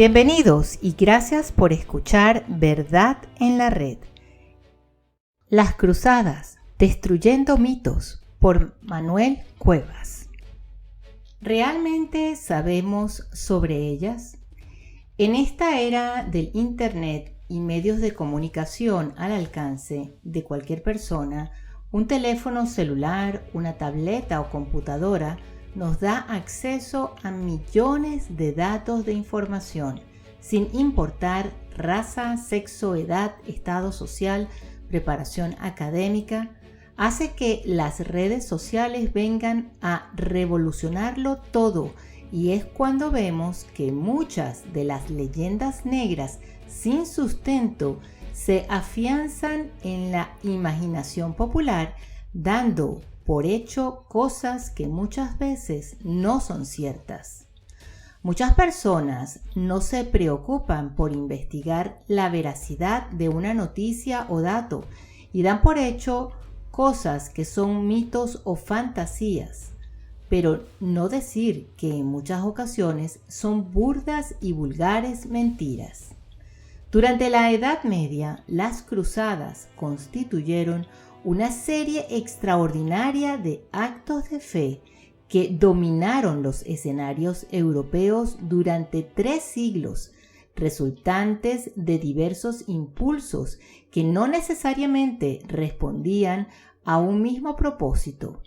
Bienvenidos y gracias por escuchar Verdad en la Red. Las Cruzadas, destruyendo mitos, por Manuel Cuevas. ¿Realmente sabemos sobre ellas? En esta era del Internet y medios de comunicación al alcance de cualquier persona, un teléfono celular, una tableta o computadora nos da acceso a millones de datos de información, sin importar raza, sexo, edad, estado social, preparación académica. Hace que las redes sociales vengan a revolucionarlo todo, y es cuando vemos que muchas de las leyendas negras sin sustento se afianzan en la imaginación popular, dando por hecho cosas que muchas veces no son ciertas. Muchas personas no se preocupan por investigar la veracidad de una noticia o dato y dan por hecho cosas que son mitos o fantasías, pero no decir que en muchas ocasiones son burdas y vulgares mentiras. Durante la Edad Media, las cruzadas constituyeron una serie extraordinaria de actos de fe que dominaron los escenarios europeos durante 3 siglos, resultantes de diversos impulsos que no necesariamente respondían a un mismo propósito.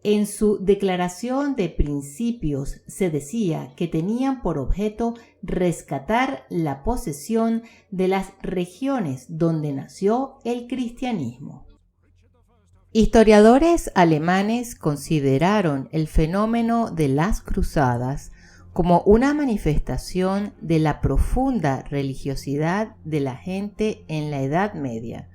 En su declaración de principios se decía que tenían por objeto rescatar la posesión de las regiones donde nació el cristianismo. Historiadores alemanes consideraron el fenómeno de las cruzadas como una manifestación de la profunda religiosidad de la gente en la Edad Media.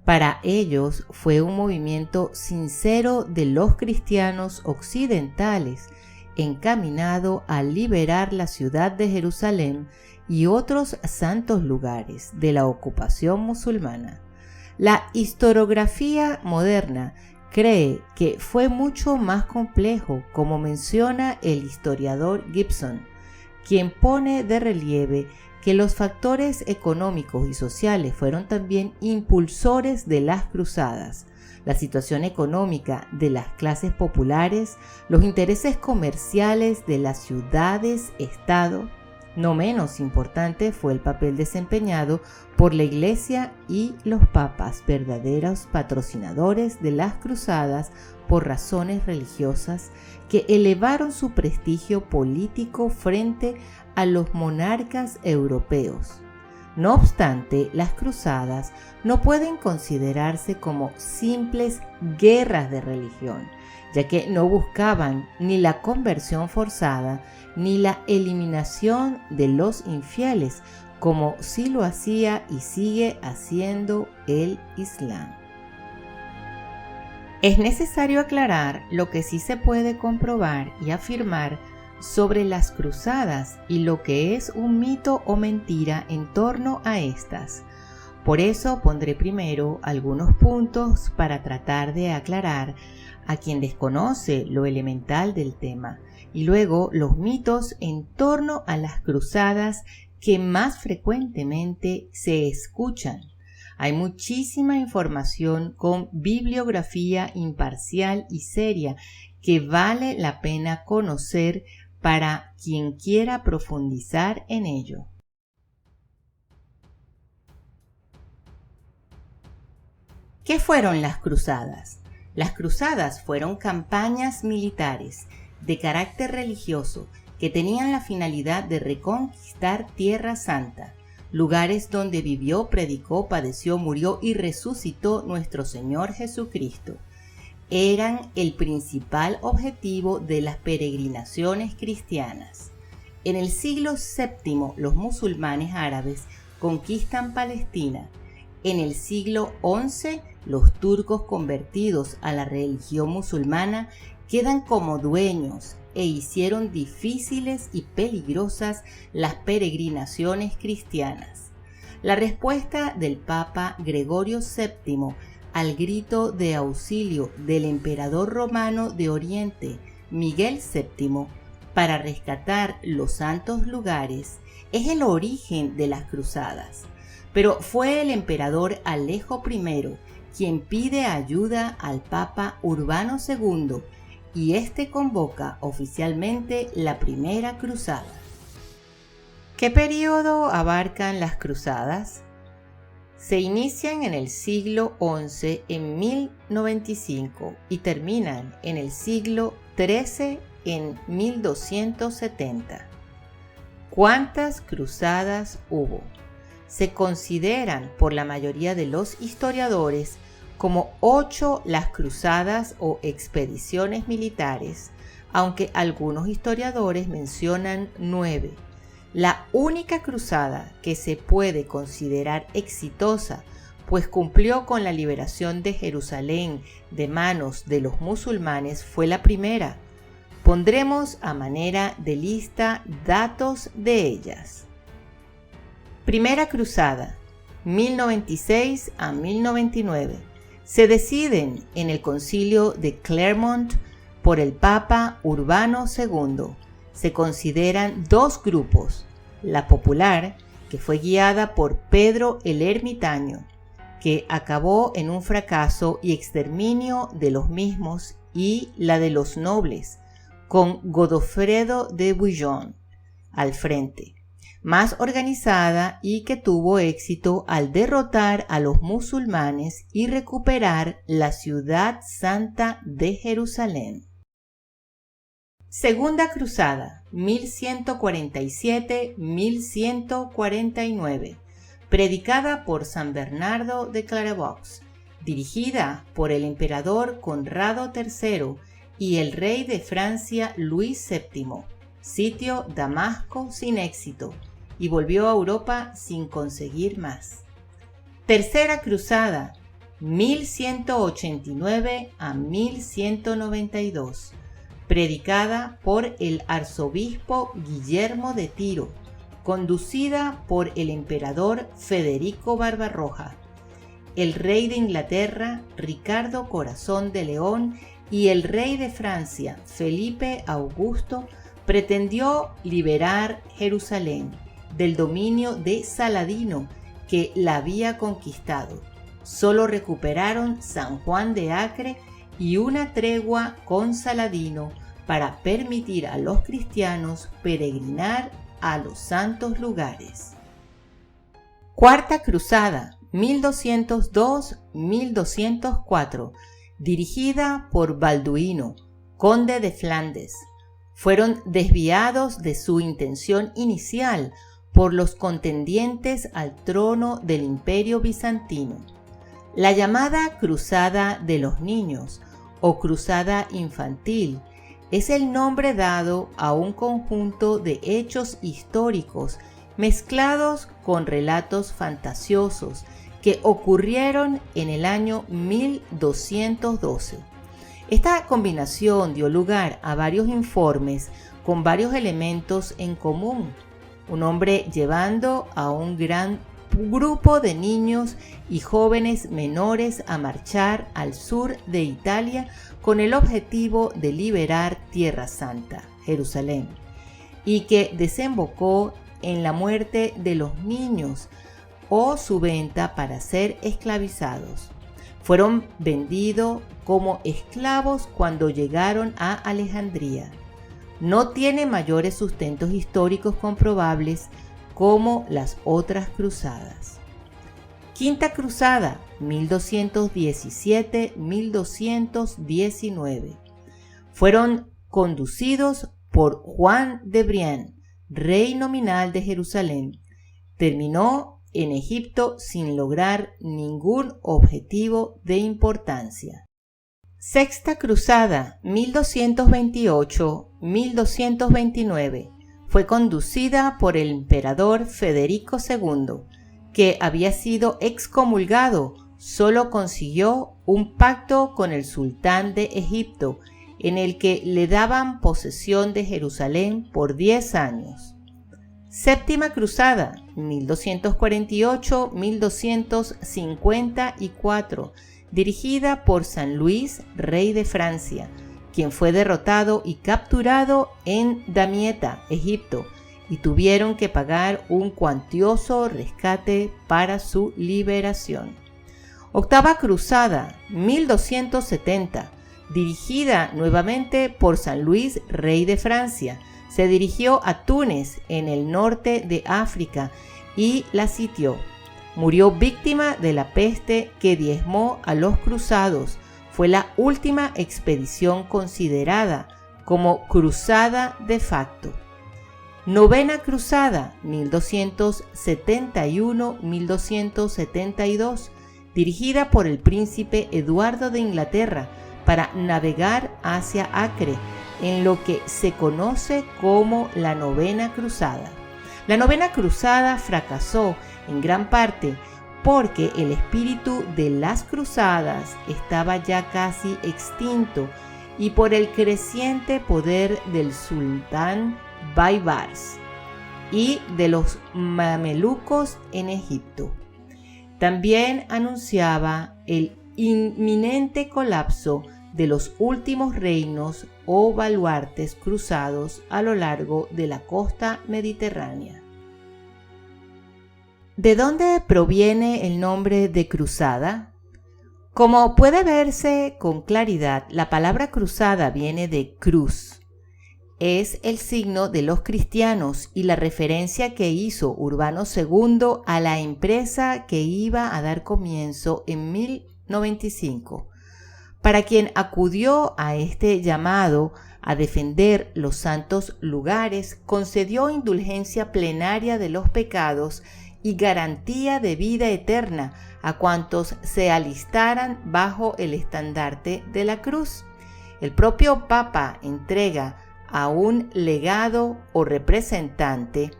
Para ellos fue un movimiento sincero de los cristianos occidentales encaminado a liberar la ciudad de Jerusalén y otros santos lugares de la ocupación musulmana. La historiografía moderna cree que fue mucho más complejo, como menciona el historiador Gibson, quien pone de relieve que los factores económicos y sociales fueron también impulsores de las cruzadas. La situación económica de las clases populares, los intereses comerciales de las ciudades-estado. No menos importante fue el papel desempeñado por la Iglesia y los papas, verdaderos patrocinadores de las cruzadas por razones religiosas que elevaron su prestigio político frente a los monarcas europeos. No obstante, las cruzadas no pueden considerarse como simples guerras de religión, ya que no buscaban ni la conversión forzada ni la eliminación de los infieles, como sí lo hacía y sigue haciendo el Islam. Es necesario aclarar lo que sí se puede comprobar y afirmar sobre las cruzadas y lo que es un mito o mentira en torno a estas. Por eso pondré primero algunos puntos para tratar de aclarar a quien desconoce lo elemental del tema, y luego los mitos en torno a las cruzadas que más frecuentemente se escuchan. Hay muchísima información con bibliografía imparcial y seria que vale la pena conocer para quien quiera profundizar en ello. ¿Qué fueron las cruzadas? Las cruzadas fueron campañas militares de carácter religioso que tenían la finalidad de reconquistar Tierra Santa, lugares donde vivió, predicó, padeció, murió y resucitó nuestro Señor Jesucristo. Eran el principal objetivo de las peregrinaciones cristianas. En el siglo VII, los musulmanes árabes conquistan Palestina. En el siglo XI, los turcos convertidos a la religión musulmana quedan como dueños e hicieron difíciles y peligrosas las peregrinaciones cristianas. La respuesta del Papa Gregorio VII al grito de auxilio del emperador romano de Oriente, Miguel VII, para rescatar los santos lugares, es el origen de las cruzadas, pero fue el emperador Alejo I quien pide ayuda al Papa Urbano II y este convoca oficialmente la primera cruzada. ¿Qué período abarcan las cruzadas? Se inician en el siglo XI en 1095 y terminan en el siglo XIII en 1270. ¿Cuántas cruzadas hubo? Se consideran por la mayoría de los historiadores como 8 las cruzadas o expediciones militares, aunque algunos historiadores mencionan 9. La única cruzada que se puede considerar exitosa, pues cumplió con la liberación de Jerusalén de manos de los musulmanes, fue la primera. Pondremos a manera de lista datos de ellas. Primera cruzada, 1096 a 1099. Se deciden en el concilio de Clermont por el Papa Urbano II. Se consideran 2 grupos, la popular, que fue guiada por Pedro el Ermitaño, que acabó en un fracaso y exterminio de los mismos, y la de los nobles, con Godofredo de Bouillon al frente, más organizada y que tuvo éxito al derrotar a los musulmanes y recuperar la ciudad santa de Jerusalén. Segunda cruzada, 1147-1149, predicada por San Bernardo de Clairvaux, dirigida por el emperador Conrado III y el rey de Francia Luis VII. Sitio Damasco sin éxito, y volvió a Europa sin conseguir más. Tercera cruzada, 1189 a 1192, predicada por el arzobispo Guillermo de Tiro, conducida por el emperador Federico Barbarroja, el rey de Inglaterra Ricardo Corazón de León y el rey de Francia Felipe Augusto pretendió liberar Jerusalén del dominio de Saladino, que la había conquistado. Solo recuperaron San Juan de Acre y una tregua con Saladino para permitir a los cristianos peregrinar a los santos lugares. Cuarta cruzada, 1202-1204, dirigida por Balduino, conde de Flandes. Fueron desviados de su intención inicial por los contendientes al trono del Imperio Bizantino. La llamada Cruzada de los Niños o Cruzada Infantil es el nombre dado a un conjunto de hechos históricos mezclados con relatos fantasiosos que ocurrieron en el año 1212. Esta combinación dio lugar a varios informes con varios elementos en común. Un hombre llevando a un gran grupo de niños y jóvenes menores a marchar al sur de Italia con el objetivo de liberar Tierra Santa, Jerusalén, y que desembocó en la muerte de los niños o su venta para ser esclavizados. Fueron vendidos como esclavos cuando llegaron a Alejandría. No tiene mayores sustentos históricos comprobables como las otras cruzadas. Quinta cruzada, 1217-1219. Fueron conducidos por Juan de Brienne, rey nominal de Jerusalén. Terminó en Egipto sin lograr ningún objetivo de importancia. Sexta cruzada, 1228-1229, fue conducida por el emperador Federico II, que había sido excomulgado. Solo consiguió un pacto con el sultán de Egipto, en el que le daban posesión de Jerusalén por 10 años. Séptima cruzada, 1248-1254, dirigida por San Luis, rey de Francia, quien fue derrotado y capturado en Damieta, Egipto, y tuvieron que pagar un cuantioso rescate para su liberación. Octava Cruzada, 1270, dirigida nuevamente por San Luis, rey de Francia. Se dirigió a Túnez, en el norte de África, y la sitió. Murió víctima de la peste que diezmó a los cruzados. Fue la última expedición considerada como cruzada de facto. Novena Cruzada, 1271-1272, dirigida por el príncipe Eduardo de Inglaterra para navegar hacia Acre, en lo que se conoce como la Novena Cruzada. La Novena Cruzada fracasó en gran parte porque el espíritu de las cruzadas estaba ya casi extinto y por el creciente poder del sultán Baibars y de los mamelucos en Egipto. También anunciaba el inminente colapso de los últimos reinos o baluartes cruzados a lo largo de la costa mediterránea. ¿De dónde proviene el nombre de cruzada? Como puede verse con claridad, la palabra cruzada viene de cruz. Es el signo de los cristianos y la referencia que hizo Urbano II a la empresa que iba a dar comienzo en 1095. Para quien acudió a este llamado a defender los santos lugares, concedió indulgencia plenaria de los pecados y garantía de vida eterna a cuantos se alistaran bajo el estandarte de la cruz. El propio Papa entrega a un legado o representante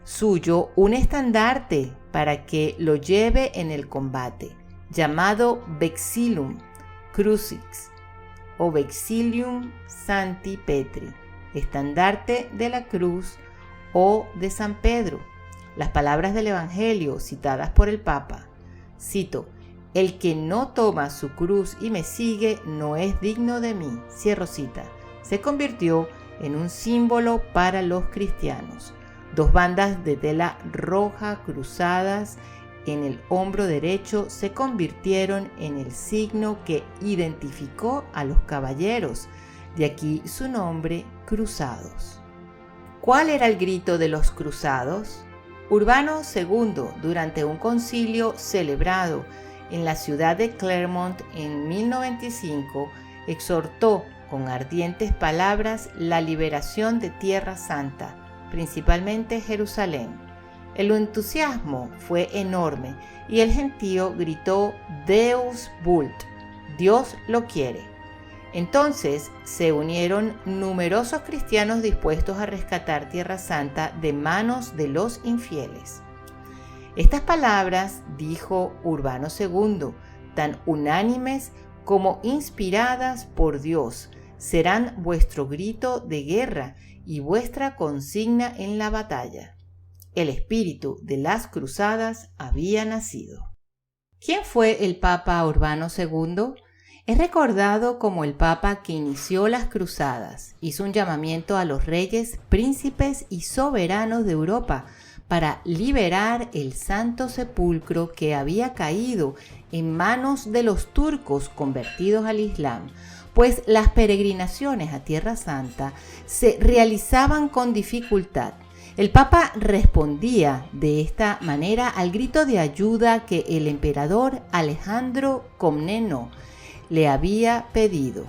suyo un estandarte para que lo lleve en el combate, llamado Vexillum Crucix o Vexillum Sancti Petri, estandarte de la cruz o de San Pedro. Las palabras del Evangelio citadas por el Papa, cito: el que no toma su cruz y me sigue no es digno de mí, cierro cita, se convirtió en un símbolo para los cristianos. Dos bandas de tela roja cruzadas en el hombro derecho se convirtieron en el signo que identificó a los caballeros, de aquí su nombre, cruzados. ¿Cuál era el grito de los cruzados? Urbano II, durante un concilio celebrado en la ciudad de Clermont en 1095, exhortó con ardientes palabras la liberación de Tierra Santa, principalmente Jerusalén. El entusiasmo fue enorme y el gentío gritó Deus vult, Dios lo quiere. Entonces se unieron numerosos cristianos dispuestos a rescatar Tierra Santa de manos de los infieles. Estas palabras, dijo Urbano II, tan unánimes como inspiradas por Dios, serán vuestro grito de guerra y vuestra consigna en la batalla. El espíritu de las cruzadas había nacido. ¿Quién fue el Papa Urbano II? Es recordado como el Papa que inició las cruzadas, hizo un llamamiento a los reyes, príncipes y soberanos de Europa para liberar el Santo Sepulcro que había caído en manos de los turcos convertidos al Islam, pues las peregrinaciones a Tierra Santa se realizaban con dificultad. El Papa respondía de esta manera al grito de ayuda que el emperador Alejandro Comneno le había pedido.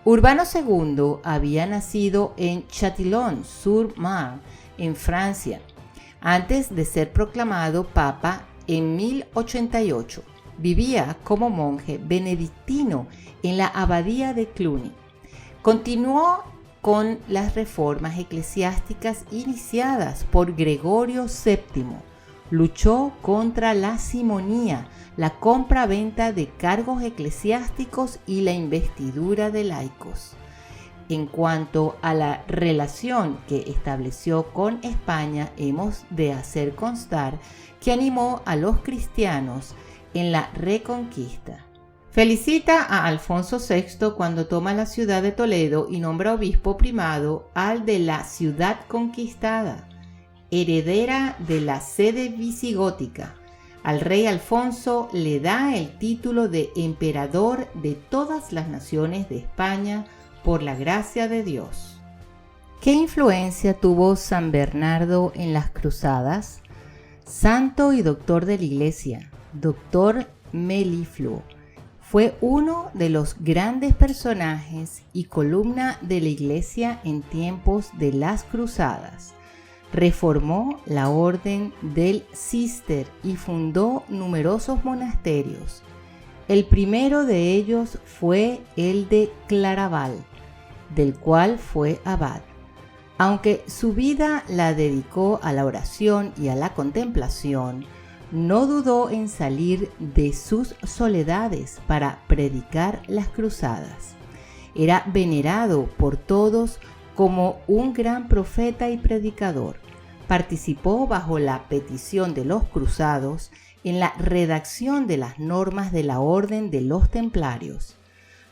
Urbano II había nacido en Châtillon-sur-Marne, en Francia, antes de ser proclamado Papa en 1088. Vivía como monje benedictino en la abadía de Cluny. Continuó con las reformas eclesiásticas iniciadas por Gregorio VII. Luchó contra la simonía, la compra-venta de cargos eclesiásticos y la investidura de laicos. En cuanto a la relación que estableció con España, hemos de hacer constar que animó a los cristianos en la Reconquista. Felicita a Alfonso VI cuando toma la ciudad de Toledo y nombra obispo primado al de la ciudad conquistada. heredera de la sede visigótica. Al rey Alfonso le da el título de emperador de todas las naciones de España por la gracia de Dios. ¿Qué influencia tuvo San Bernardo en las cruzadas? Santo y doctor de la Iglesia, doctor melifluo, fue uno de los grandes personajes y columna de la Iglesia en tiempos de las cruzadas. Reformó la orden del Císter y fundó numerosos monasterios. El primero de ellos fue el de Claraval, del cual fue abad. Aunque su vida la dedicó a la oración y a la contemplación, no dudó en salir de sus soledades para predicar las cruzadas. Era venerado por todos como un gran profeta y predicador. Participó bajo la petición de los cruzados en la redacción de las normas de la Orden de los Templarios.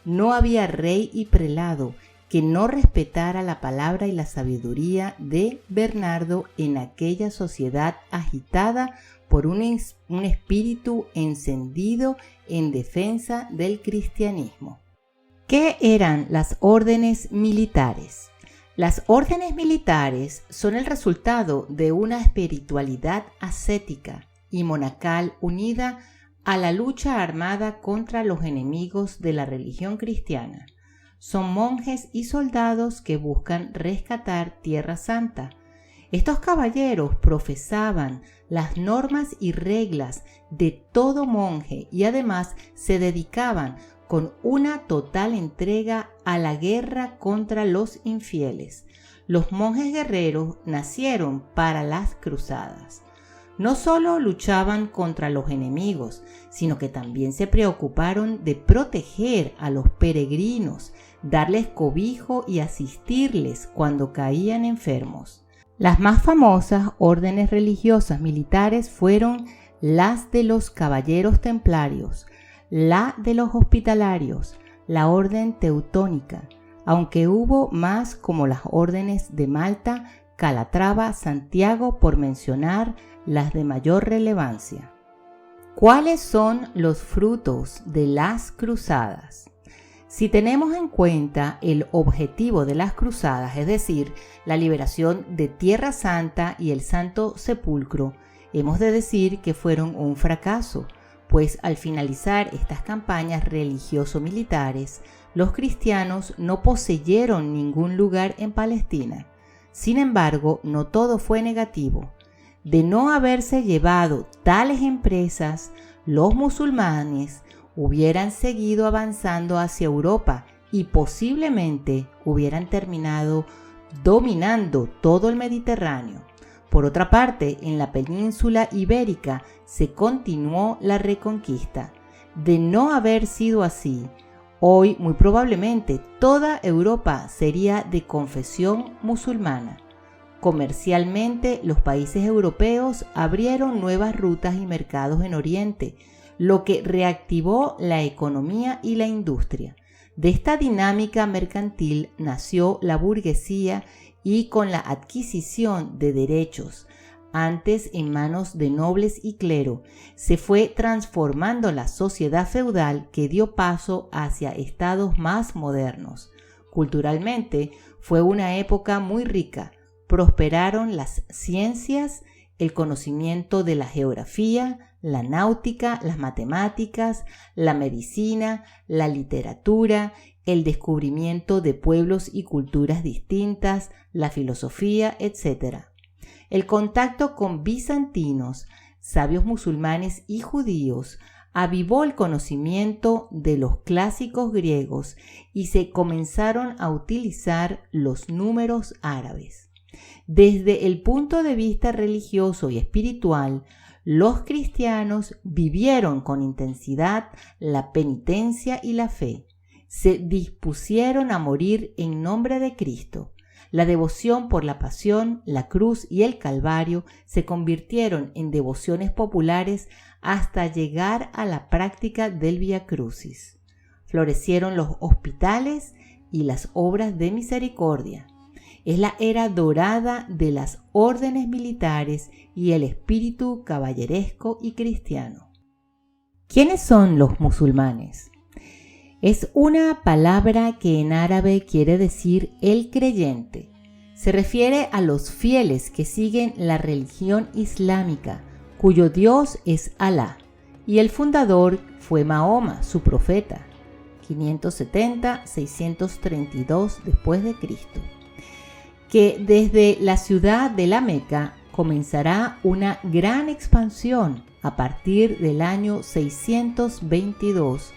No había rey y prelado que no respetara la palabra y la sabiduría de Bernardo en aquella sociedad agitada por un espíritu encendido en defensa del cristianismo. ¿Qué eran las órdenes militares? Las órdenes militares son el resultado de una espiritualidad ascética y monacal unida a la lucha armada contra los enemigos de la religión cristiana. Son monjes y soldados que buscan rescatar Tierra Santa. Estos caballeros profesaban las normas y reglas de todo monje y además se dedicaban con una total entrega a la guerra contra los infieles. Los monjes guerreros nacieron para las cruzadas. No solo luchaban contra los enemigos, sino que también se preocuparon de proteger a los peregrinos, darles cobijo y asistirles cuando caían enfermos. Las más famosas órdenes religiosas militares fueron las de los caballeros templarios, la de los hospitalarios, la orden teutónica, aunque hubo más como las órdenes de Malta, Calatrava, Santiago, por mencionar las de mayor relevancia. ¿Cuáles son los frutos de las cruzadas? Si tenemos en cuenta el objetivo de las cruzadas, es decir, la liberación de Tierra Santa y el Santo Sepulcro, hemos de decir que fueron un fracaso, pues al finalizar estas campañas religioso-militares, los cristianos no poseyeron ningún lugar en Palestina. Sin embargo, no todo fue negativo. De no haberse llevado tales empresas, los musulmanes hubieran seguido avanzando hacia Europa y posiblemente hubieran terminado dominando todo el Mediterráneo. Por otra parte, en la península ibérica se continuó la reconquista. De no haber sido así, hoy muy probablemente toda Europa sería de confesión musulmana. Comercialmente, los países europeos abrieron nuevas rutas y mercados en Oriente, lo que reactivó la economía y la industria. De esta dinámica mercantil nació la burguesía y con la adquisición de derechos, antes en manos de nobles y clero, se fue transformando la sociedad feudal que dio paso hacia estados más modernos. Culturalmente fue una época muy rica. Prosperaron las ciencias, el conocimiento de la geografía, la náutica, las matemáticas, la medicina, la literatura, el descubrimiento de pueblos y culturas distintas, la filosofía, etc. El contacto con bizantinos, sabios musulmanes y judíos avivó el conocimiento de los clásicos griegos y se comenzaron a utilizar los números árabes. Desde el punto de vista religioso y espiritual, los cristianos vivieron con intensidad la penitencia y la fe. Se dispusieron a morir en nombre de Cristo. La devoción por la pasión, la cruz y el Calvario se convirtieron en devociones populares hasta llegar a la práctica del Vía Crucis. Florecieron los hospitales y las obras de misericordia. Es la era dorada de las órdenes militares y el espíritu caballeresco y cristiano. ¿Quiénes son los musulmanes? Es una palabra que en árabe quiere decir el creyente. Se refiere a los fieles que siguen la religión islámica, cuyo Dios es Alá, y el fundador fue Mahoma, su profeta, 570-632 después de Cristo, que desde la ciudad de la Meca comenzará una gran expansión a partir del año 622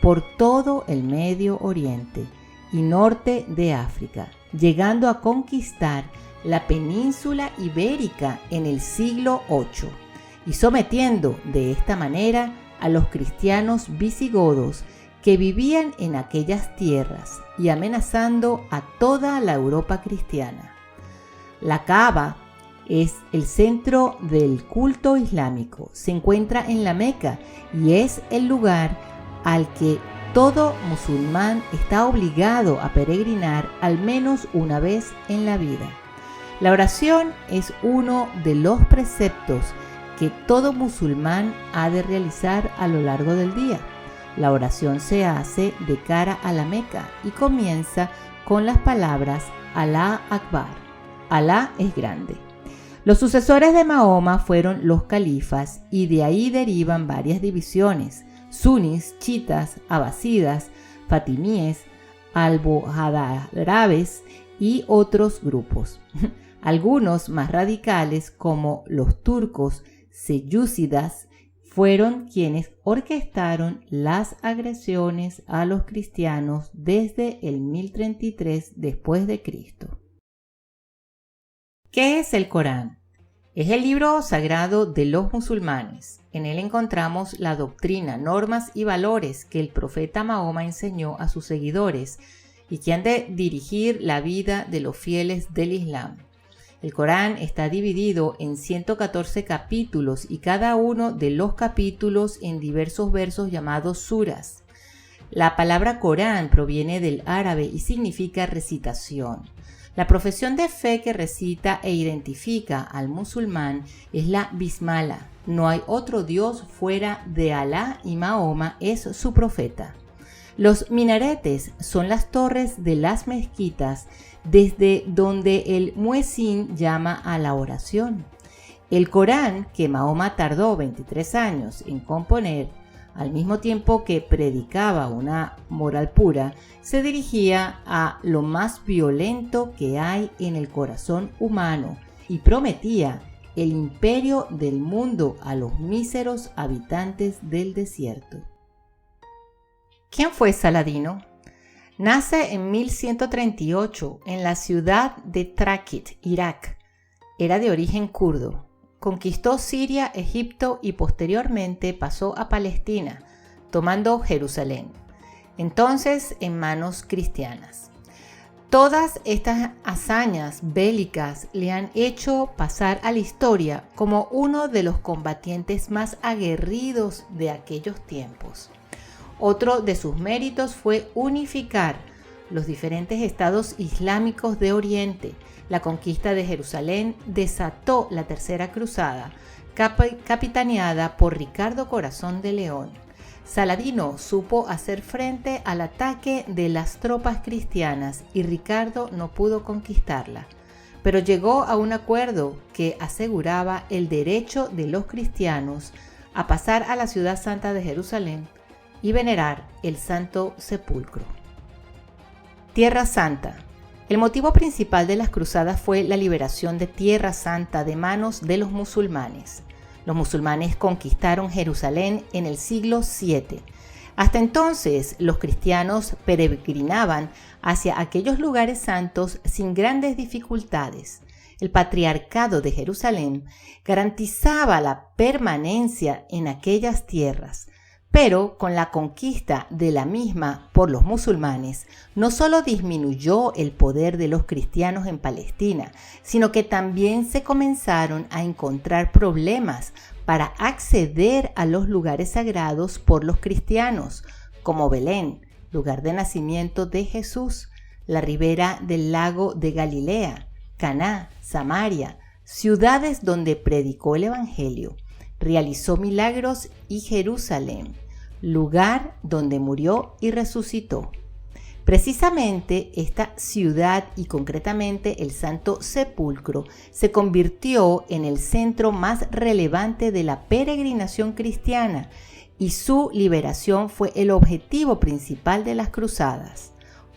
por todo el Medio Oriente y norte de África, llegando a conquistar la península ibérica en el siglo VIII y sometiendo de esta manera a los cristianos visigodos que vivían en aquellas tierras y amenazando a toda la Europa cristiana. La Kaaba es el centro del culto islámico, se encuentra en la Meca y es el lugar al que todo musulmán está obligado a peregrinar al menos una vez en la vida. La oración es uno de los preceptos que todo musulmán ha de realizar a lo largo del día. La oración se hace de cara a la Meca y comienza con las palabras Alá Akbar, Alá es grande. Los sucesores de Mahoma fueron los califas y de ahí derivan varias divisiones: sunis, chiitas, abasidas, fatimíes, almohadárabes y otros grupos. Algunos más radicales, como los turcos selyúcidas, fueron quienes orquestaron las agresiones a los cristianos desde el 1033 después de Cristo. ¿Qué es el Corán? Es el libro sagrado de los musulmanes. En él encontramos la doctrina, normas y valores que el profeta Mahoma enseñó a sus seguidores y que han de dirigir la vida de los fieles del Islam. El Corán está dividido en 114 capítulos y cada uno de los capítulos en diversos versos llamados suras. La palabra Corán proviene del árabe y significa recitación. La profesión de fe que recita e identifica al musulmán es la Bismillah. No hay otro Dios fuera de Alá y Mahoma es su profeta. Los minaretes son las torres de las mezquitas desde donde el muezín llama a la oración. El Corán, que Mahoma tardó 23 años en componer, al mismo tiempo que predicaba una moral pura, se dirigía a lo más violento que hay en el corazón humano y prometía el imperio del mundo a los míseros habitantes del desierto. ¿Quién fue Saladino? Nace en 1138 en la ciudad de Trakit, Irak. Era de origen kurdo. Conquistó Siria, Egipto y posteriormente pasó a Palestina, tomando Jerusalén, entonces en manos cristianas. Todas estas hazañas bélicas le han hecho pasar a la historia como uno de los combatientes más aguerridos de aquellos tiempos. Otro de sus méritos fue unificar los diferentes estados islámicos de Oriente. La conquista de Jerusalén desató la Tercera Cruzada, capitaneada por Ricardo Corazón de León. Saladino supo hacer frente al ataque de las tropas cristianas y Ricardo no pudo conquistarla, pero llegó a un acuerdo que aseguraba el derecho de los cristianos a pasar a la ciudad santa de Jerusalén y venerar el Santo Sepulcro. Tierra Santa. El motivo principal de las cruzadas fue la liberación de Tierra Santa de manos de los musulmanes. Los musulmanes conquistaron Jerusalén en el siglo VII. Hasta entonces, los cristianos peregrinaban hacia aquellos lugares santos sin grandes dificultades. El patriarcado de Jerusalén garantizaba la permanencia en aquellas tierras. Pero con la conquista de la misma por los musulmanes, no solo disminuyó el poder de los cristianos en Palestina, sino que también se comenzaron a encontrar problemas para acceder a los lugares sagrados por los cristianos, como Belén, lugar de nacimiento de Jesús, la ribera del lago de Galilea, Caná, Samaria, ciudades donde predicó el Evangelio, realizó milagros, y Jerusalén, lugar donde murió y resucitó. Precisamente esta ciudad, y concretamente el Santo Sepulcro, se convirtió en el centro más relevante de la peregrinación cristiana, y su liberación fue el objetivo principal de las cruzadas.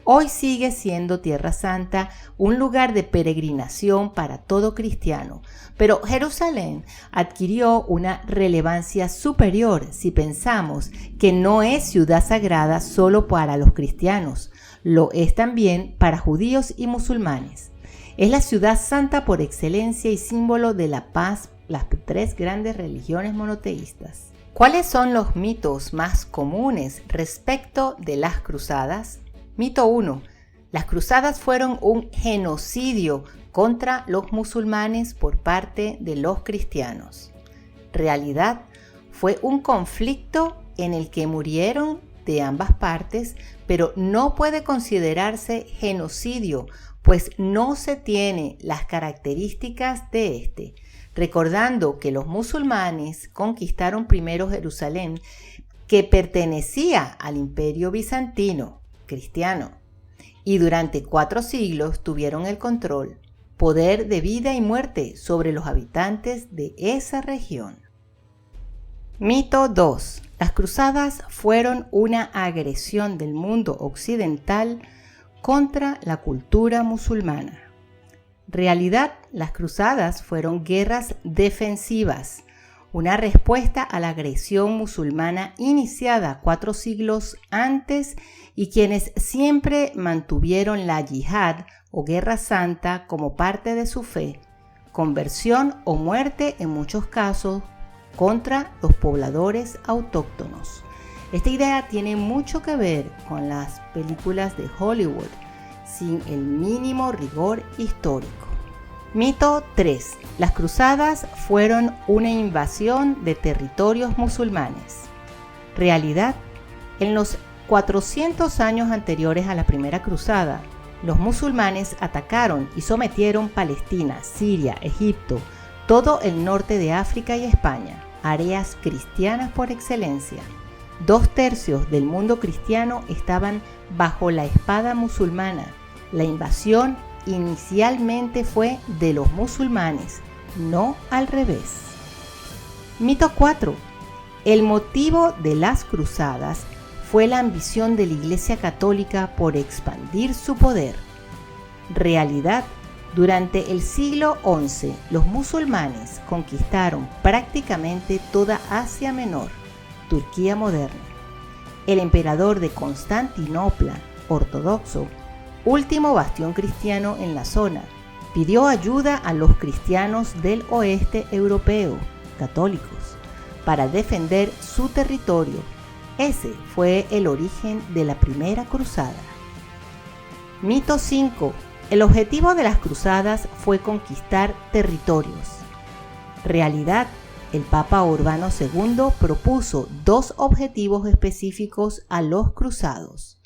Hoy sigue siendo Tierra Santa un lugar de peregrinación para todo cristiano, pero Jerusalén adquirió una relevancia superior si pensamos que no es ciudad sagrada solo para los cristianos, lo es también para judíos y musulmanes. Es la ciudad santa por excelencia y símbolo de la paz, las tres grandes religiones monoteístas. ¿Cuáles son los mitos más comunes respecto de las cruzadas? Mito 1. Las cruzadas fueron un genocidio contra los musulmanes por parte de los cristianos. Realidad, fue un conflicto en el que murieron de ambas partes, pero no puede considerarse genocidio, pues no se tiene las características de este. Recordando que los musulmanes conquistaron primero Jerusalén, que pertenecía al Imperio Bizantino cristiano, y durante 4 siglos tuvieron el control, poder de vida y muerte sobre los habitantes de esa región. Mito 2. Las cruzadas fueron una agresión del mundo occidental contra la cultura musulmana. Realidad, las cruzadas fueron guerras defensivas, una respuesta a la agresión musulmana iniciada 4 siglos antes, y quienes siempre mantuvieron la yihad o guerra santa como parte de su fe, conversión o muerte en muchos casos contra los pobladores autóctonos. Esta idea tiene mucho que ver con las películas de Hollywood, sin el mínimo rigor histórico. Mito 3. Las cruzadas fueron una invasión de territorios musulmanes. Realidad, en los 400 años anteriores a la primera cruzada, los musulmanes atacaron y sometieron Palestina, Siria, Egipto, todo el norte de África y España, áreas cristianas por excelencia. 2/3 del mundo cristiano estaban bajo la espada musulmana. La invasión inicialmente fue de los musulmanes, no al revés. Mito 4. El motivo de las cruzadas fue la ambición de la Iglesia Católica por expandir su poder. Realidad, durante el siglo XI, los musulmanes conquistaron prácticamente toda Asia Menor, Turquía moderna. El emperador de Constantinopla, ortodoxo, último bastión cristiano en la zona, pidió ayuda a los cristianos del oeste europeo, católicos, para defender su territorio. Ese fue el origen de la primera cruzada. Mito 5. El objetivo de las cruzadas fue conquistar territorios. Realidad, el Papa Urbano II propuso 2 objetivos específicos a los cruzados.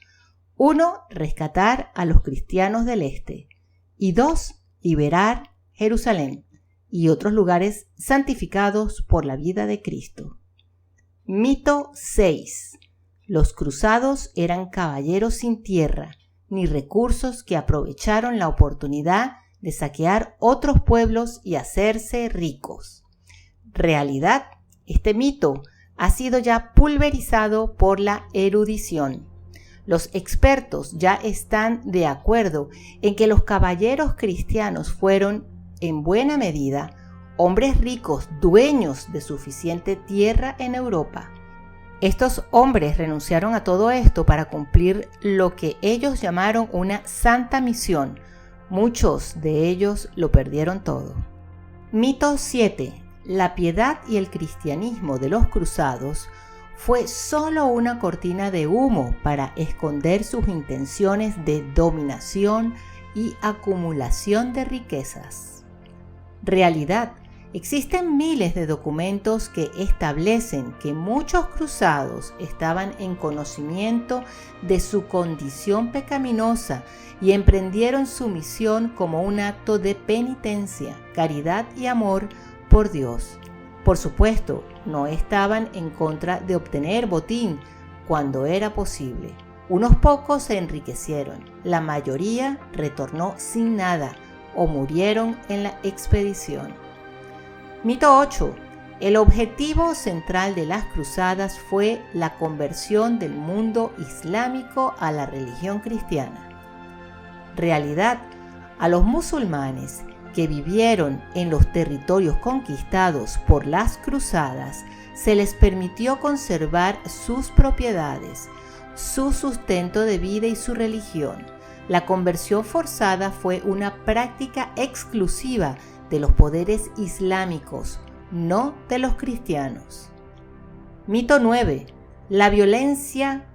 1. Rescatar a los cristianos del este. Y 2. Liberar Jerusalén y otros lugares santificados por la vida de Cristo. Mito 6. Los cruzados eran caballeros sin tierra ni recursos que aprovecharon la oportunidad de saquear otros pueblos y hacerse ricos. Realidad, este mito ha sido ya pulverizado por la erudición. Los expertos ya están de acuerdo en que los caballeros cristianos fueron, en buena medida, hombres ricos dueños de suficiente tierra en Europa. Estos hombres renunciaron a todo esto para cumplir lo que ellos llamaron una santa misión. Muchos de ellos lo perdieron todo. Mito 7. La piedad y el cristianismo de los cruzados fue solo una cortina de humo para esconder sus intenciones de dominación y acumulación de riquezas. Realidad, Existen miles de documentos que establecen que muchos cruzados estaban en conocimiento de su condición pecaminosa y emprendieron su misión como un acto de penitencia, caridad y amor por Dios. Por supuesto, no estaban en contra de obtener botín cuando era posible. Unos pocos se enriquecieron, la mayoría retornó sin nada o murieron en la expedición. Mito 8. El objetivo central de las cruzadas fue la conversión del mundo islámico a la religión cristiana. Realidad, a los musulmanes que vivieron en los territorios conquistados por las cruzadas, se les permitió conservar sus propiedades, su sustento de vida y su religión. La conversión forzada fue una práctica exclusiva de los poderes islámicos, no de los cristianos. Mito 9. La violencia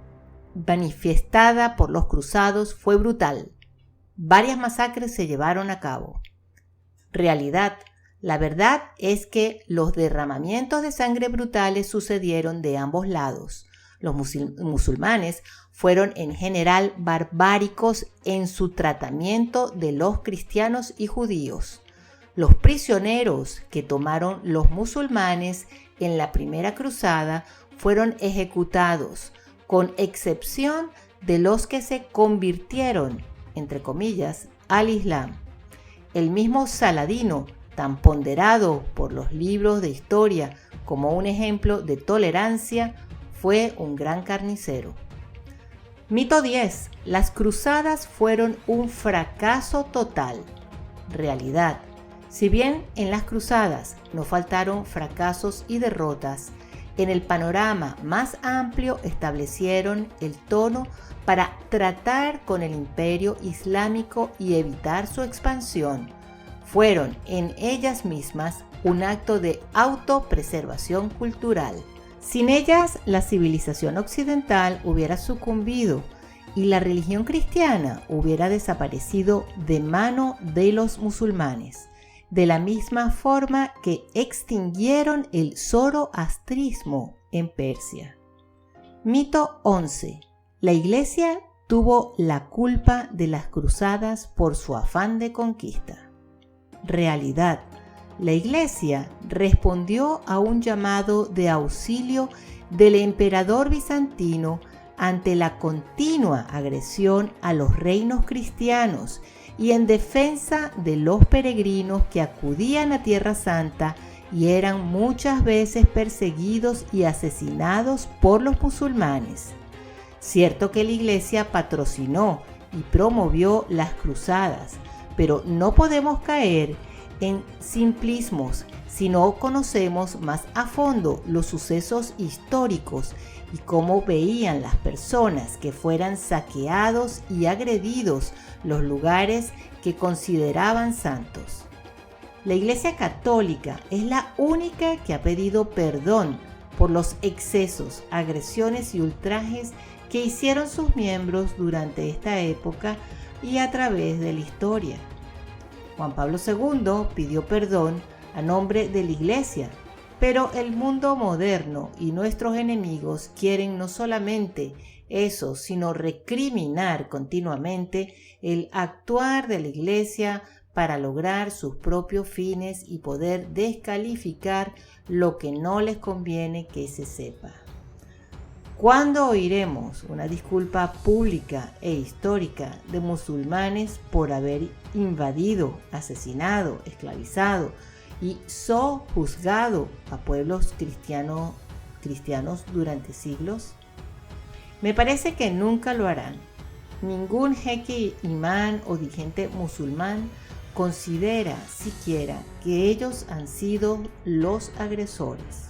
manifestada por los cruzados fue brutal. Varias masacres se llevaron a cabo. Realidad. La verdad es que los derramamientos de sangre brutales sucedieron de ambos lados. Los musulmanes fueron en general barbáricos en su tratamiento de los cristianos y judíos. Los prisioneros que tomaron los musulmanes en la primera cruzada fueron ejecutados, con excepción de los que se convirtieron, entre comillas, al Islam. El mismo Saladino, tan ponderado por los libros de historia como un ejemplo de tolerancia, fue un gran carnicero. Mito 10. Las cruzadas fueron un fracaso total. Realidad. Si bien en las cruzadas no faltaron fracasos y derrotas, en el panorama más amplio establecieron el tono para tratar con el imperio islámico y evitar su expansión. Fueron en ellas mismas un acto de autopreservación cultural. Sin ellas, la civilización occidental hubiera sucumbido y la religión cristiana hubiera desaparecido de mano de los musulmanes, de la misma forma que extinguieron el zoroastrismo en Persia. Mito 11. La Iglesia tuvo la culpa de las cruzadas por su afán de conquista. Realidad. La Iglesia respondió a un llamado de auxilio del emperador bizantino ante la continua agresión a los reinos cristianos y en defensa de los peregrinos que acudían a Tierra Santa y eran muchas veces perseguidos y asesinados por los musulmanes. Cierto que la Iglesia patrocinó y promovió las cruzadas, pero no podemos caer en simplismos si no conocemos más a fondo los sucesos históricos y cómo veían las personas que fueran saqueados y agredidos los lugares que consideraban santos. La Iglesia Católica es la única que ha pedido perdón por los excesos, agresiones y ultrajes que hicieron sus miembros durante esta época y a través de la historia. Juan Pablo II pidió perdón a nombre de la Iglesia, pero el mundo moderno y nuestros enemigos quieren no solamente eso, sino recriminar continuamente el actuar de la Iglesia para lograr sus propios fines y poder descalificar lo que no les conviene que se sepa. ¿Cuándo oiremos una disculpa pública e histórica de musulmanes por haber invadido, asesinado, esclavizado y sojuzgado a pueblos cristianos durante siglos? Me parece que nunca lo harán. Ningún jeque imán o dirigente musulmán considera siquiera que ellos han sido los agresores.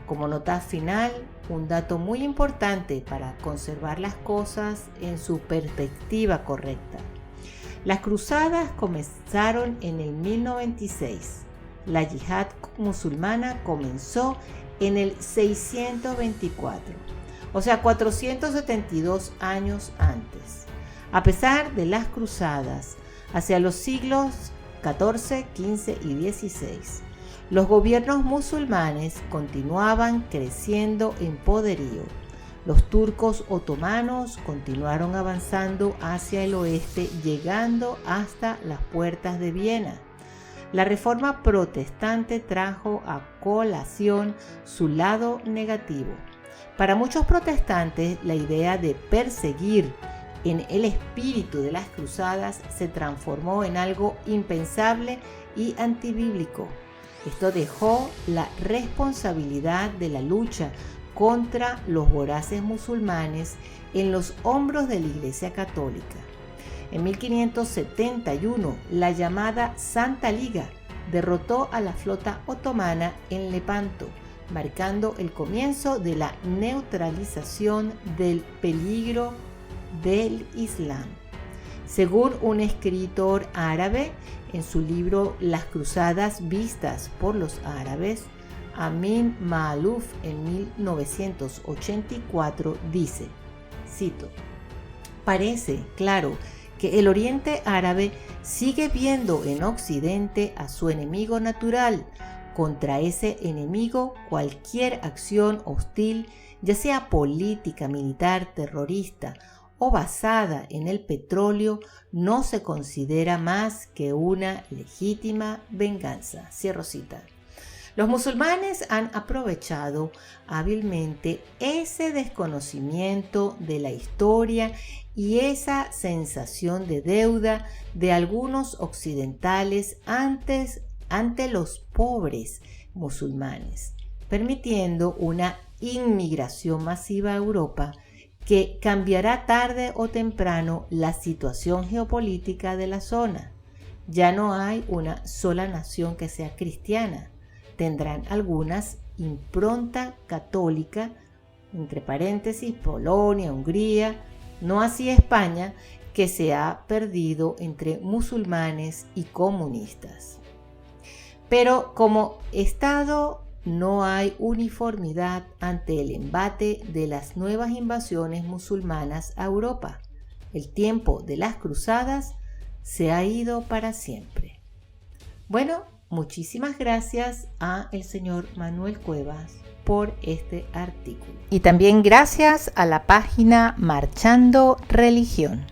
Como nota final, un dato muy importante para conservar las cosas en su perspectiva correcta. Las cruzadas comenzaron en el 1096. La yihad musulmana comenzó en el 624, o sea 472 años antes. A pesar de las cruzadas hacia los siglos XIV, XV y XVI, los gobiernos musulmanes continuaban creciendo en poderío. Los turcos otomanos continuaron avanzando hacia el oeste, llegando hasta las puertas de Viena. La reforma protestante trajo a colación su lado negativo. Para muchos protestantes, la idea de perseguir en el espíritu de las cruzadas se transformó en algo impensable y antibíblico. Esto dejó la responsabilidad de la lucha contra los voraces musulmanes en los hombros de la Iglesia Católica. En 1571, la llamada Santa Liga derrotó a la flota otomana en Lepanto, marcando el comienzo de la neutralización del peligro del Islam. Según un escritor árabe, en su libro Las cruzadas vistas por los árabes, Amin Maalouf en 1984 dice, cito: "Parece, claro, que el Oriente Árabe sigue viendo en Occidente a su enemigo natural. Contra ese enemigo, cualquier acción hostil, ya sea política, militar, terrorista o basada en el petróleo, no se considera más que una legítima venganza". Cierro cita. Los musulmanes han aprovechado hábilmente ese desconocimiento de la historia y esa sensación de deuda de algunos occidentales ante los pobres musulmanes, permitiendo una inmigración masiva a Europa que cambiará tarde o temprano la situación geopolítica de la zona. Ya no hay una sola nación que sea cristiana. Tendrán algunas impronta católica, entre paréntesis, Polonia, Hungría, no así España, que se ha perdido entre musulmanes y comunistas. Pero como Estado no hay uniformidad ante el embate de las nuevas invasiones musulmanas a Europa. El tiempo de las cruzadas se ha ido para siempre. Bueno, muchísimas gracias a el señor Manuel Cuevas por este artículo. Y también gracias a la página Marchando Religión.